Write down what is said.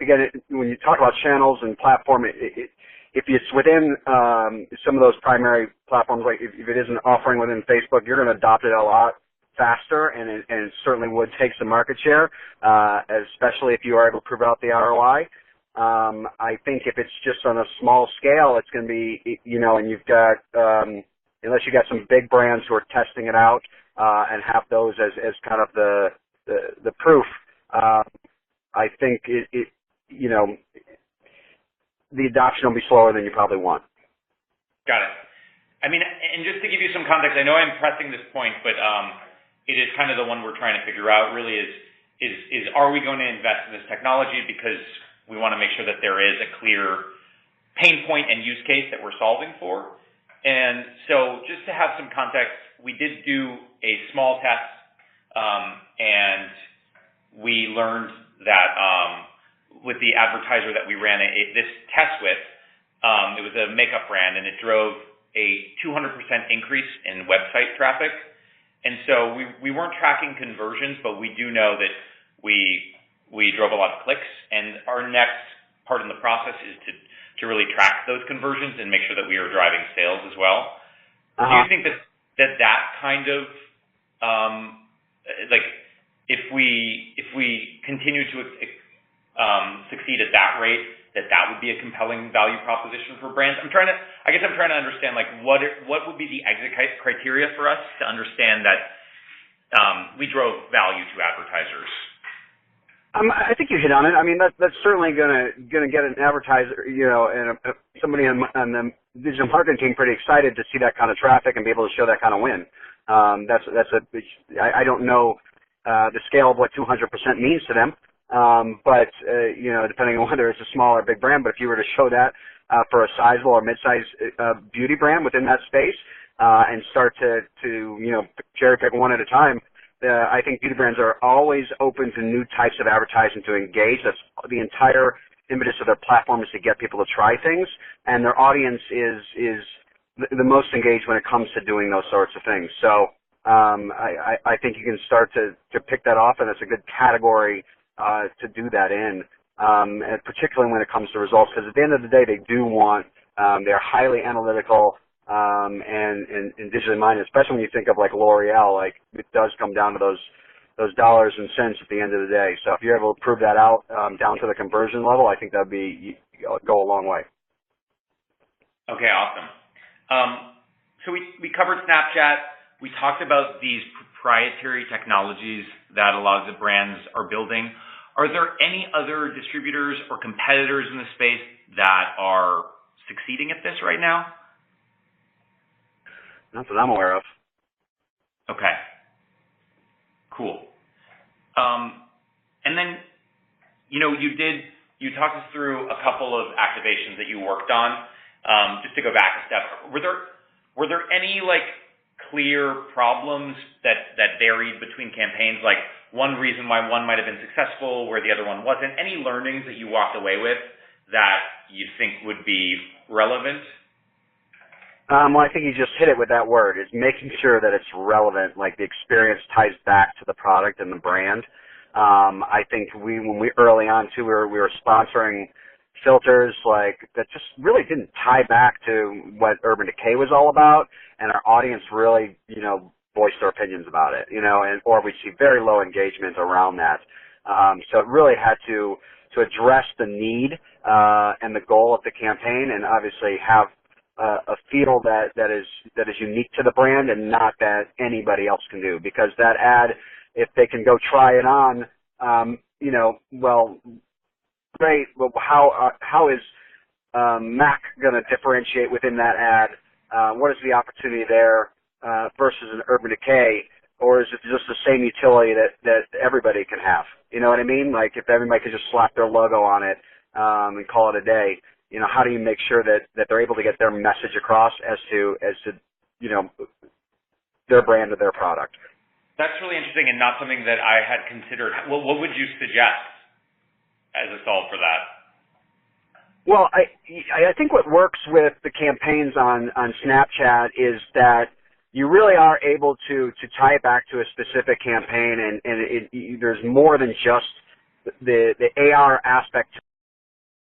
again, when you talk about channels and platform, if it's within some of those primary platforms, like if it is an offering within Facebook, you're going to adopt it a lot faster, and it certainly would take some market share, especially if you are able to prove out the ROI. I think if it's just on a small scale, it's going to be, and you've got, unless you got some big brands who are testing it out and have those as kind of the proof, I think the adoption will be slower than you probably want. Got it. I mean, and just to give you some context, I know I'm pressing this point, but it is kind of the one we're trying to figure out really is are we going to invest in this technology because we want to make sure that there is a clear pain point and use case that we're solving for. And so just to have some context, we did do a small test, and we learned that with the advertiser that we ran this test with, it was a makeup brand, and it drove a 200% increase in website traffic. And so we weren't tracking conversions, but we do know that we drove a lot of clicks, and our next part in the process is to really track those conversions and make sure that we are driving sales as well. Do you think that kind of like if we continue to succeed at that rate, that would be a compelling value proposition for brands? I guess I'm trying to understand like what would be the exit criteria for us to understand that we drove value to advertisers. I think you hit on it. I mean, that's certainly gonna get an advertiser, and somebody on the digital marketing team pretty excited to see that kind of traffic and be able to show that kind of win. I don't know the scale of what 200% means to them, but depending on whether it's a small or big brand. But if you were to show that for a sizable or mid-sized beauty brand within that space and start to cherry pick one at a time. I think beauty brands are always open to new types of advertising to engage. That's the entire impetus of their platform, is to get people to try things, and their audience is the most engaged when it comes to doing those sorts of things. So I think you can start to pick that off, and it's a good category to do that in, and particularly when it comes to results, because at the end of the day, they do want, they're highly analytical, and digitally minded, especially when you think of like L'Oreal. Like, it does come down to those dollars and cents at the end of the day. So if you're able to prove that out down to the conversion level, I think that'd go a long way. Okay, awesome. So we covered Snapchat. We talked about these proprietary technologies that a lot of the brands are building. Are there any other distributors or competitors in the space that are succeeding at this right now? Not that I'm aware of. Okay. Cool. And then, you talked us through a couple of activations that you worked on. Just to go back a step, were there any like clear problems that varied between campaigns? Like one reason why one might have been successful where the other one wasn't? Any learnings that you walked away with that you think would be relevant? Well, I think you just hit it with that word, is making sure that it's relevant, like the experience ties back to the product and the brand. I think when we early on too, we were sponsoring filters like that just really didn't tie back to what Urban Decay was all about, and our audience really, voiced their opinions about it, or we see very low engagement around that. So it really had to address the need and the goal of the campaign, and obviously have a feel that is unique to the brand and not that anybody else can do. Because that ad, if they can go try it on, well, great. But how is Mac going to differentiate within that ad? What is the opportunity there versus an Urban Decay? Or is it just the same utility that everybody can have? You know what I mean? Like if everybody could just slap their logo on it and call it a day. How do you make sure that they're able to get their message across as to their brand or their product? That's really interesting and not something that I had considered. Well, what would you suggest as a solve for that? Well, I think what works with the campaigns on Snapchat is that you really are able to tie it back to a specific campaign, and there's more than just the AR aspect